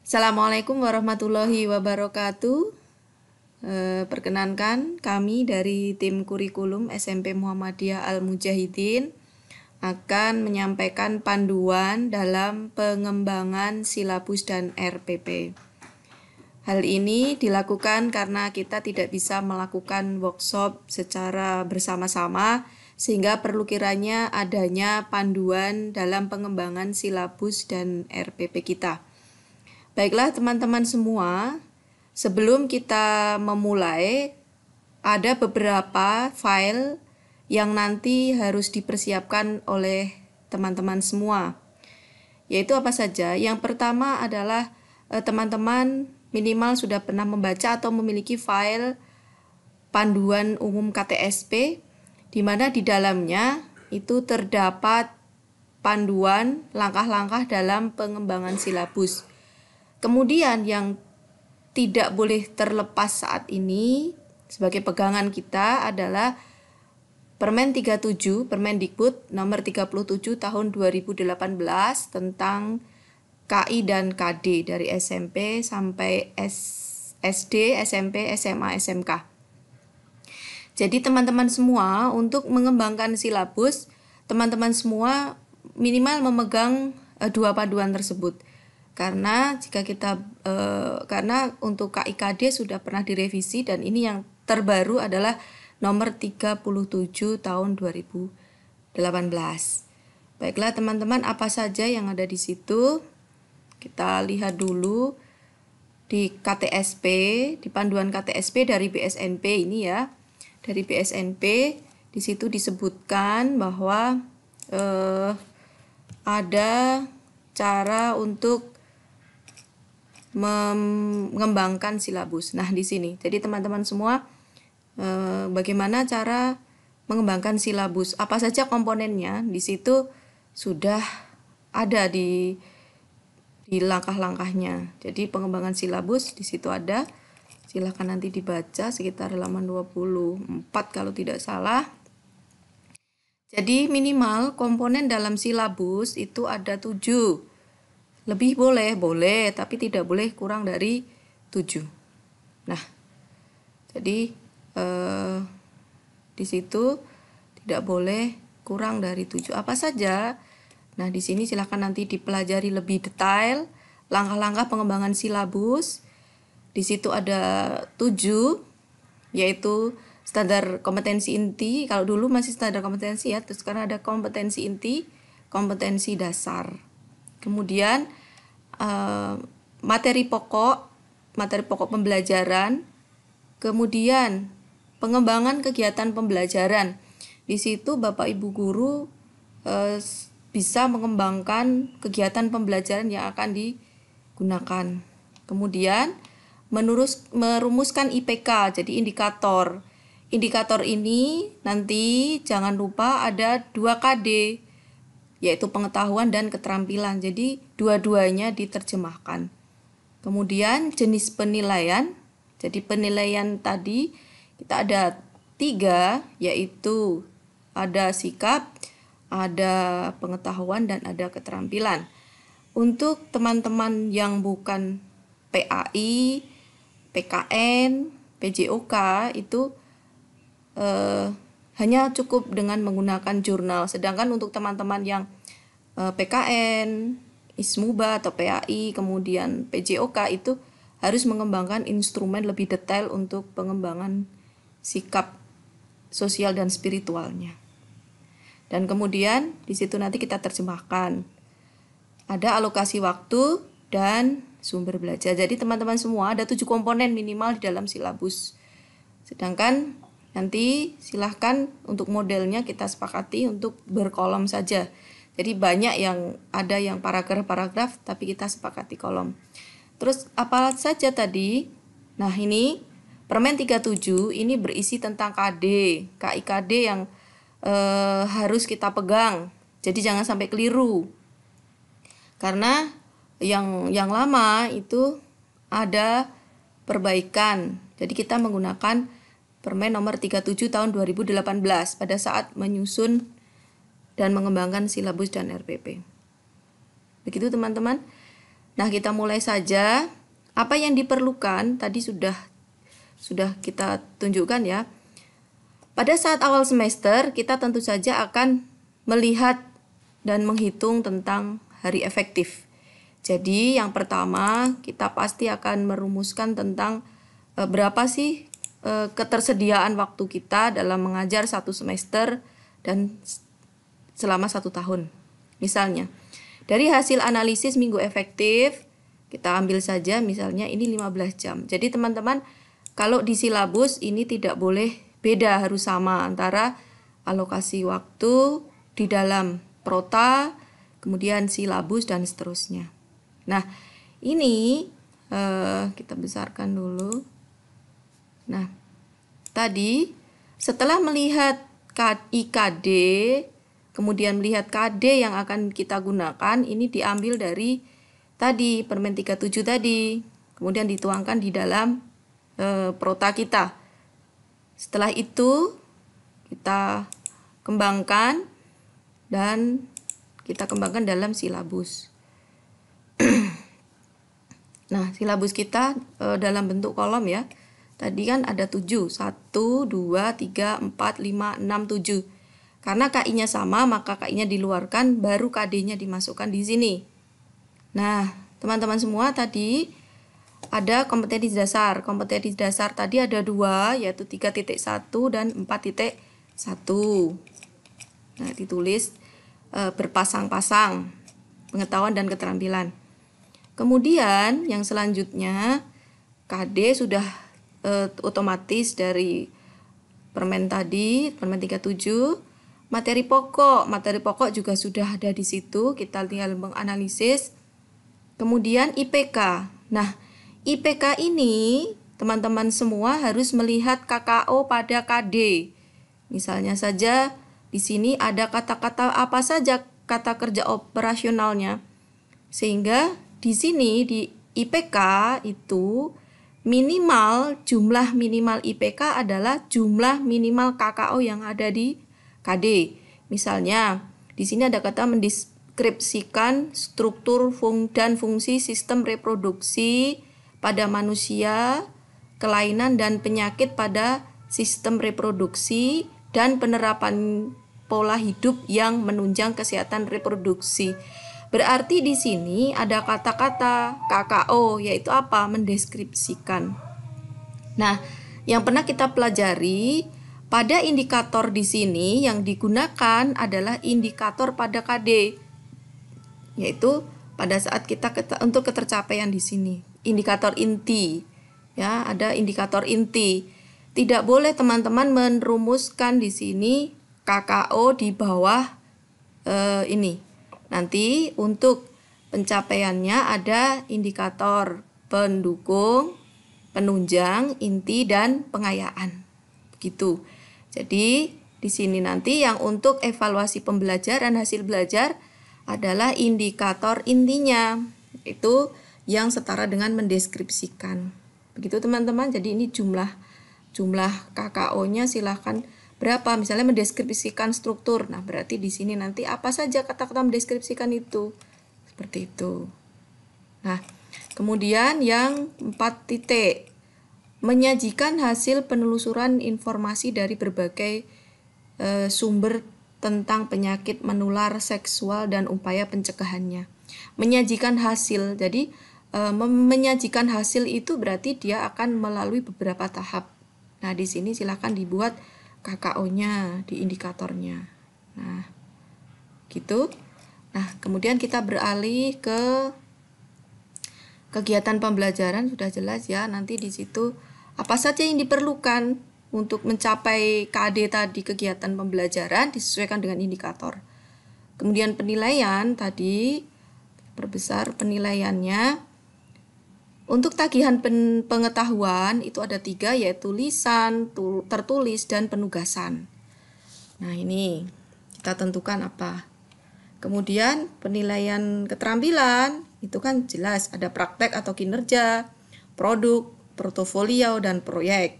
Assalamualaikum warahmatullahi wabarakatuh. Perkenankan kami dari tim kurikulum SMP Muhammadiyah Al-Mujahidin akan menyampaikan panduan dalam pengembangan silabus dan RPP. Hal ini dilakukan karena kita tidak bisa melakukan workshop secara bersama-sama, sehingga perlu kiranya adanya panduan dalam pengembangan silabus dan RPP kita. Baiklah teman-teman semua, sebelum kita memulai, ada beberapa file yang nanti harus dipersiapkan oleh teman-teman semua. Yaitu apa saja? Yang pertama adalah teman-teman minimal sudah pernah membaca atau memiliki file panduan umum KTSP, di mana di dalamnya itu terdapat panduan langkah-langkah dalam pengembangan silabus. Kemudian yang tidak boleh terlepas saat ini sebagai pegangan kita adalah Permen 37, Permendikbud nomor 37 tahun 2018 tentang KI dan KD dari SMP sampai SD, SMP, SMA, SMK. Jadi teman-teman semua untuk mengembangkan silabus, teman-teman semua minimal memegang dua panduan tersebut. Karena untuk KIKD sudah pernah direvisi dan ini yang terbaru adalah nomor 37 tahun 2018. Baiklah teman-teman, apa saja yang ada di situ? Kita lihat dulu di KTSP, di panduan KTSP dari BSNP ini ya. Dari BSNP di situ disebutkan bahwa ada cara untuk mengembangkan silabus. Nah, di sini. Jadi teman-teman semua bagaimana cara mengembangkan silabus? Apa saja komponennya? Di situ sudah ada di langkah-langkahnya. Jadi pengembangan silabus di situ ada. Silahkan nanti dibaca sekitar halaman 24 kalau tidak salah. Jadi minimal komponen dalam silabus itu ada 7. Lebih boleh, tapi tidak boleh kurang dari 7. Nah, jadi di situ tidak boleh kurang dari 7. Apa saja? Nah, di sini silakan nanti dipelajari lebih detail langkah-langkah pengembangan silabus. Di situ ada 7, yaitu standar kompetensi inti. Kalau dulu masih standar kompetensi ya, terus sekarang ada kompetensi inti, kompetensi dasar. Kemudian materi pokok pembelajaran, kemudian pengembangan kegiatan pembelajaran. Di situ Bapak Ibu guru bisa mengembangkan kegiatan pembelajaran yang akan digunakan. Kemudian merumuskan IPK, jadi indikator. Indikator ini nanti jangan lupa ada 2 KD, yaitu pengetahuan dan keterampilan. Jadi dua-duanya diterjemahkan. Kemudian jenis penilaian. Jadi penilaian tadi kita ada 3, yaitu ada sikap, ada pengetahuan, dan ada keterampilan. Untuk teman-teman yang bukan PAI, PKN, PJOK itu hanya cukup dengan menggunakan jurnal. Sedangkan untuk teman-teman yang PKN, ISMUBA atau PAI, kemudian PJOK itu harus mengembangkan instrumen lebih detail untuk pengembangan sikap sosial dan spiritualnya. Dan kemudian di situ nanti kita terjemahkan. Ada alokasi waktu dan sumber belajar. Jadi teman-teman semua ada 7 komponen minimal di dalam silabus. Sedangkan nanti silahkan untuk modelnya kita sepakati untuk berkolom saja. Jadi banyak yang ada yang paragraf-paragraf, tapi kita sepakati kolom. Terus apa saja tadi? Nah ini Permen 37 ini berisi tentang KD, KIKD yang harus kita pegang. Jadi jangan sampai keliru. Karena yang lama itu ada perbaikan. Jadi kita menggunakan Permen nomor 37 tahun 2018 pada saat menyusun dan mengembangkan silabus dan RPP. Begitu teman-teman. Nah, kita mulai saja. Apa yang diperlukan tadi sudah kita tunjukkan ya. Pada saat awal semester, kita tentu saja akan melihat dan menghitung tentang hari efektif. Jadi, yang pertama, kita pasti akan merumuskan tentang berapa sih ketersediaan waktu kita dalam mengajar satu semester dan selama 1 tahun. Misalnya, dari hasil analisis minggu efektif, kita ambil saja misalnya ini 15 jam. Jadi teman-teman, kalau di silabus ini tidak boleh beda, harus sama antara alokasi waktu di dalam prota, kemudian silabus dan seterusnya. Nah, ini kita besarkan dulu. Nah, tadi setelah melihat IKD, kemudian melihat KD yang akan kita gunakan, ini diambil dari tadi Permen 37 tadi, kemudian dituangkan di dalam prota kita. Setelah itu kita kembangkan dan kita kembangkan dalam silabus. Nah, silabus kita dalam bentuk kolom ya. Tadi kan ada 7, 1, 2, 3, 4, 5, 6, 7. Karena KI-nya sama, maka KI-nya diluarkan, baru KD-nya dimasukkan di sini. Nah, teman-teman semua tadi ada kompetensi dasar. Kompetensi dasar tadi ada 2, yaitu 3.1 dan 4.1. Nah, ditulis berpasang-pasang, pengetahuan dan keterampilan. Kemudian yang selanjutnya KD sudah otomatis dari permen tadi, permen 37. Materi pokok juga sudah ada di situ, kita tinggal menganalisis. Kemudian IPK. Nah, IPK ini teman-teman semua harus melihat KKO pada KD. Misalnya saja di sini ada kata-kata apa saja kata kerja operasionalnya. Sehingga di sini di IPK itu jumlah minimal IPK adalah jumlah minimal KKO yang ada di KD. Misalnya di sini ada kata mendeskripsikan struktur dan fungsi sistem reproduksi pada manusia, kelainan dan penyakit pada sistem reproduksi, dan penerapan pola hidup yang menunjang kesehatan reproduksi. Berarti di sini ada kata-kata KKO, yaitu apa? Mendeskripsikan. Nah, yang pernah kita pelajari, pada indikator di sini yang digunakan adalah indikator pada KD, yaitu pada saat kita untuk ketercapaian di sini, indikator inti. Ya, ada indikator inti. Tidak boleh teman-teman merumuskan di sini KKO di bawah ini. Nanti untuk pencapaiannya ada indikator pendukung, penunjang, inti, dan pengayaan. Begitu. Jadi di sini nanti yang untuk evaluasi pembelajaran hasil belajar adalah indikator intinya, itu yang setara dengan mendeskripsikan. Begitu teman-teman. Jadi ini jumlah KKO-nya silahkan berapa. Misalnya mendeskripsikan struktur. Nah, berarti di sini nanti apa saja kata-kata mendeskripsikan itu. Seperti itu. Nah, kemudian yang 4 titik. Menyajikan hasil penelusuran informasi dari berbagai sumber tentang penyakit menular seksual dan upaya pencegahannya. Menyajikan hasil. Jadi menyajikan hasil itu berarti dia akan melalui beberapa tahap. Nah, di sini silakan dibuat KKO-nya di indikatornya. Nah, gitu. Nah, kemudian kita beralih ke kegiatan pembelajaran, sudah jelas ya. Nanti di situ apa saja yang diperlukan untuk mencapai KD tadi, kegiatan pembelajaran disesuaikan dengan indikator. Kemudian penilaian tadi, perbesar penilaiannya. Untuk tagihan pengetahuan itu ada 3, yaitu lisan, tertulis, dan penugasan. Nah, ini kita tentukan apa. Kemudian penilaian keterampilan itu kan jelas ada praktek atau kinerja, produk, portofolio, dan proyek.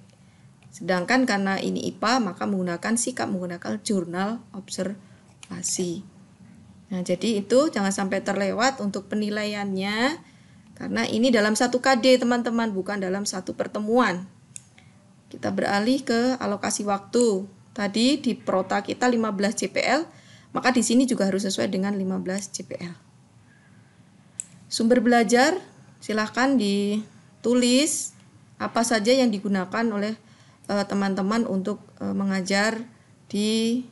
Sedangkan karena ini IPA maka menggunakan sikap menggunakan jurnal observasi. Nah, jadi itu jangan sampai terlewat untuk penilaiannya. Karena ini dalam satu KD teman-teman, bukan dalam satu pertemuan. Kita beralih ke alokasi waktu. Tadi di prota kita 15 JPL, maka di sini juga harus sesuai dengan 15 JPL. Sumber belajar, silahkan ditulis apa saja yang digunakan oleh teman-teman untuk mengajar di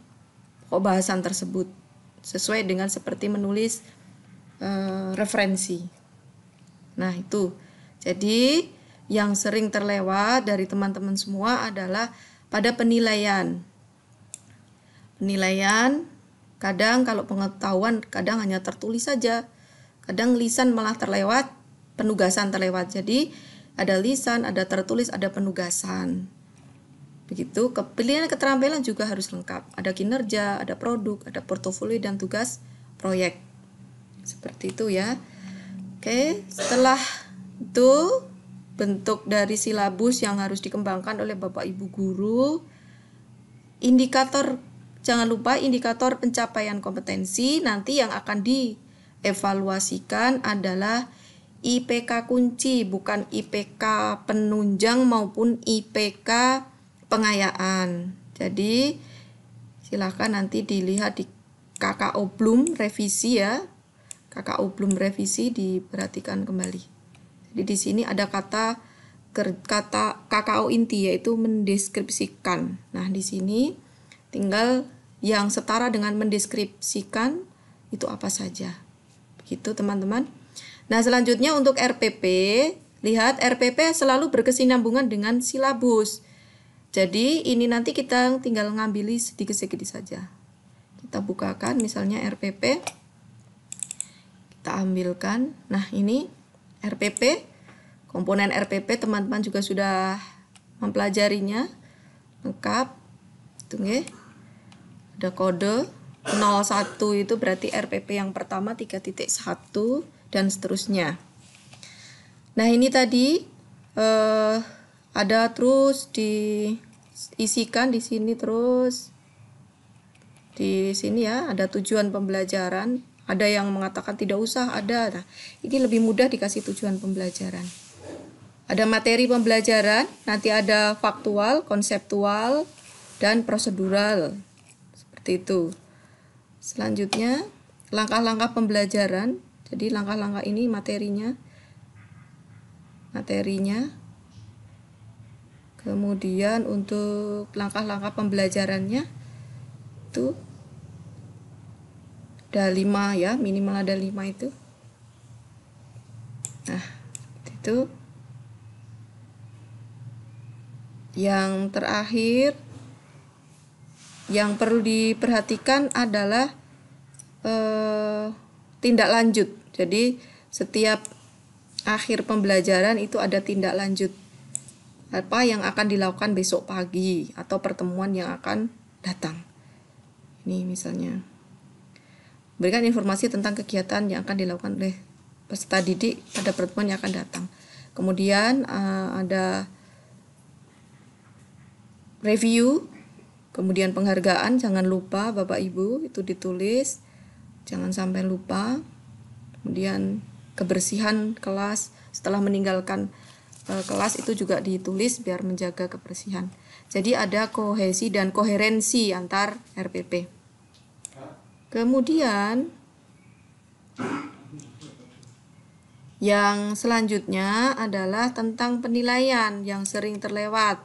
pokok bahasan tersebut. Sesuai dengan seperti menulis referensi. Nah itu, jadi yang sering terlewat dari teman-teman semua adalah pada penilaian. Penilaian, kadang kalau pengetahuan kadang hanya tertulis saja, kadang lisan malah terlewat, penugasan terlewat. Jadi ada lisan, ada tertulis, ada penugasan. Begitu, pilihan keterampilan juga harus lengkap. Ada kinerja, ada produk, ada portofolio dan tugas proyek. Seperti itu ya. Oke, setelah itu bentuk dari silabus yang harus dikembangkan oleh Bapak Ibu guru. Indikator, jangan lupa indikator pencapaian kompetensi. Nanti yang akan dievaluasikan adalah IPK kunci, bukan IPK penunjang maupun IPK pengayaan. Jadi silahkan nanti dilihat di KKO Bloom revisi ya. KKO Bloom revisi diperhatikan kembali. Jadi di sini ada kata KKO inti, yaitu mendeskripsikan. Nah, di sini tinggal yang setara dengan mendeskripsikan itu apa saja. Begitu teman-teman. Nah, selanjutnya untuk RPP, lihat RPP selalu berkesinambungan dengan silabus. Jadi ini nanti kita tinggal ngambil sedikit-sedikit saja. Kita bukakan misalnya RPP. Kita ambilkan. Nah, ini RPP, komponen RPP teman-teman juga sudah mempelajarinya lengkap. Itu nggih. Ada kode 01 itu berarti RPP yang pertama 3.1 dan seterusnya. Nah, ini tadi ada terus diisikan di sini terus. Di sini ya ada tujuan pembelajaran. Ada yang mengatakan tidak usah ada. Nah, ini lebih mudah dikasih tujuan pembelajaran. Ada materi pembelajaran, nanti ada faktual, konseptual, dan prosedural. Seperti itu. Selanjutnya, langkah-langkah pembelajaran. Jadi langkah-langkah ini materinya. Kemudian untuk langkah-langkah pembelajarannya itu ada 5 ya, minimal ada 5 itu. Nah, itu. Yang terakhir yang perlu diperhatikan adalah tindak lanjut. Jadi setiap akhir pembelajaran itu ada tindak lanjut. Apa yang akan dilakukan besok pagi atau pertemuan yang akan datang. Ini misalnya berikan informasi tentang kegiatan yang akan dilakukan oleh peserta didik pada pertemuan yang akan datang. Kemudian ada review, kemudian penghargaan, jangan lupa Bapak Ibu itu ditulis, jangan sampai lupa. Kemudian kebersihan kelas setelah meninggalkan kelas itu juga ditulis biar menjaga kebersihan. Jadi ada kohesi dan koherensi antar RPP. Kemudian yang selanjutnya adalah tentang penilaian yang sering terlewat.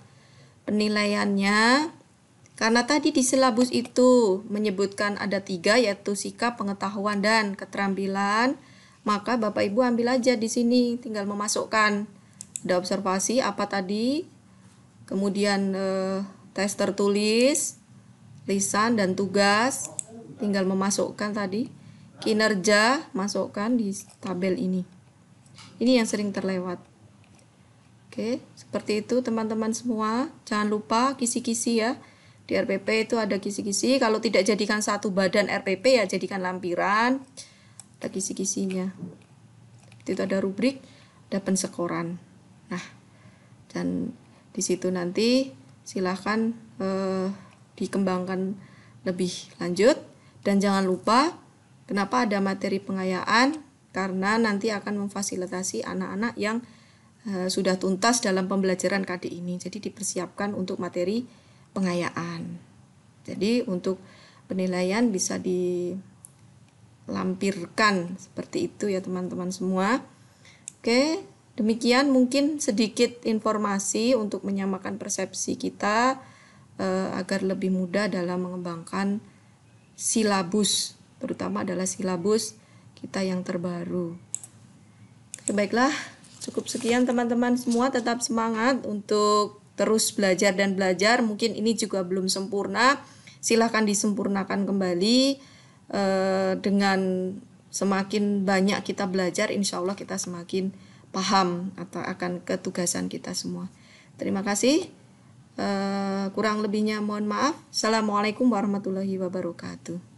Penilaiannya, karena tadi di silabus itu menyebutkan ada 3 yaitu sikap, pengetahuan, dan keterampilan, maka Bapak Ibu ambil aja di sini, tinggal memasukkan. Ada observasi apa tadi, kemudian tes tertulis, lisan, dan tugas. Tinggal memasukkan tadi, kinerja, masukkan di tabel ini. Ini yang sering terlewat. Oke, seperti itu teman-teman semua. Jangan lupa kisi-kisi ya. Di RPP itu ada kisi-kisi. Kalau tidak jadikan satu badan RPP ya jadikan lampiran. Ada kisi-kisinya. Itu ada rubrik, ada pensekoran. Nah, dan di situ nanti silahkan dikembangkan lebih lanjut. Dan jangan lupa kenapa ada materi pengayaan karena nanti akan memfasilitasi anak-anak yang sudah tuntas dalam pembelajaran KD ini. Jadi dipersiapkan untuk materi pengayaan. Jadi untuk penilaian bisa dilampirkan seperti itu ya teman-teman semua. Oke, demikian mungkin sedikit informasi untuk menyamakan persepsi kita agar lebih mudah dalam mengembangkan silabus, terutama adalah silabus kita yang terbaru. Oke, baiklah, cukup sekian teman-teman semua, tetap semangat untuk terus belajar dan belajar. Mungkin ini juga belum sempurna, silahkan disempurnakan kembali. Dengan semakin banyak kita belajar, insya Allah kita semakin paham atau akan ketugasan kita semua. Terima kasih. Kurang lebihnya mohon maaf. Assalamualaikum warahmatullahi wabarakatuh.